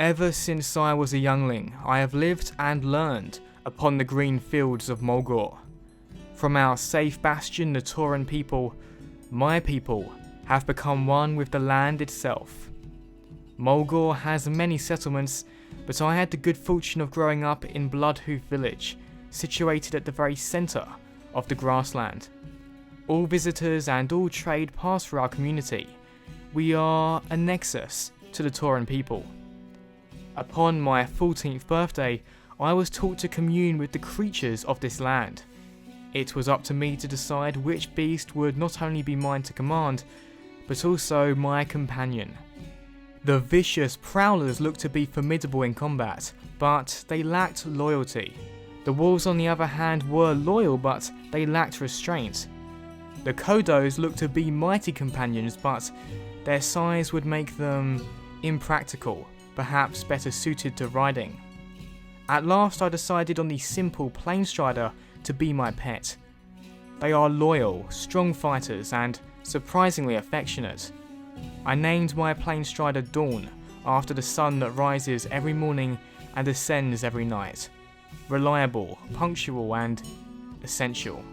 Ever since I was a youngling, I have lived and learned upon the green fields of Mulgore. From our safe bastion, the Tauren people, my people, have become one with the land itself. Mulgore has many settlements, but I had the good fortune of growing up in Bloodhoof village, situated at the very centre of the grassland. All visitors and all trade pass through our community. We are a nexus to the Tauren people. Upon my 14th birthday, I was taught to commune with the creatures of this land. It was up to me to decide which beast would not only be mine to command, but also my companion. The vicious prowlers looked to be formidable in combat, but they lacked loyalty. The wolves on the other hand were loyal, but they lacked restraint. The Kodos looked to be mighty companions, but their size would make them impractical, perhaps better suited to riding. At last I decided on the simple Plainstrider to be my pet. They are loyal, strong fighters and surprisingly affectionate. I named my Plainstrider Dawn, after the sun that rises every morning and descends every night. Reliable, punctual and essential.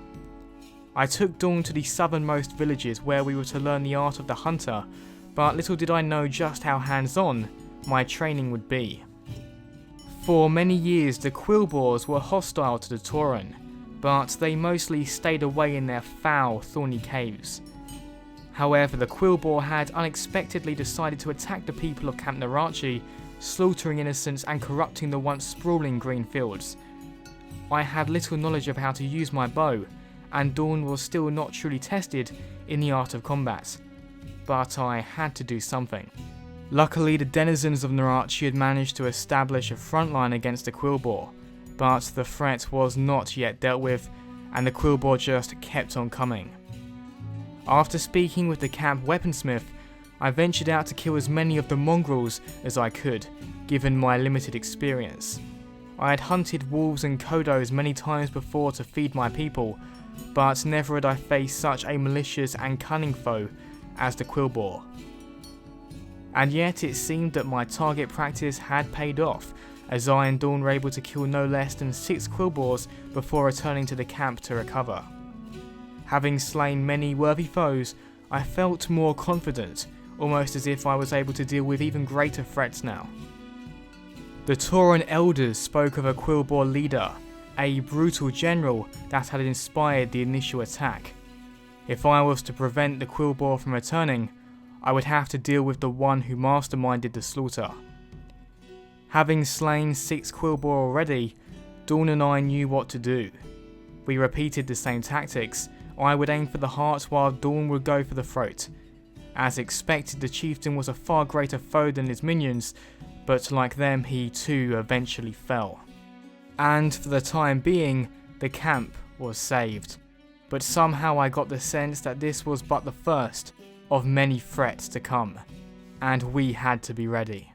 I took Dawn to the southernmost villages where we were to learn the art of the hunter, but little did I know just how hands-on my training would be. For many years the Quillboars were hostile to the Tauren, but they mostly stayed away in their foul, thorny caves. However, the Quillboar had unexpectedly decided to attack the people of Camp Narachi, slaughtering innocents and corrupting the once sprawling green fields. I had little knowledge of how to use my bow, and Dawn was still not truly tested in the art of combat, but I had to do something. Luckily, the denizens of Narachi had managed to establish a front line against the Quillboar, but the threat was not yet dealt with, and the Quillboar just kept on coming. After speaking with the camp weaponsmith, I ventured out to kill as many of the mongrels as I could, given my limited experience. I had hunted wolves and Kodos many times before to feed my people, but never had I faced such a malicious and cunning foe as the Quillboar. And yet it seemed that my target practice had paid off, as I and Dawn were able to kill no less than 6 Quillboars before returning to the camp to recover. Having slain many worthy foes, I felt more confident, almost as if I was able to deal with even greater threats now. The Tauren elders spoke of a Quillboar leader, a brutal general that had inspired the initial attack. If I was to prevent the Quillboar from returning, I would have to deal with the one who masterminded the slaughter. Having slain 6 Quillboar already, Dawn and I knew what to do. We repeated the same tactics. I would aim for the heart while Dawn would go for the throat. As expected, the chieftain was a far greater foe than his minions, but like them he too eventually fell. And for the time being, the camp was saved. But somehow I got the sense that this was but the first of many threats to come, and we had to be ready.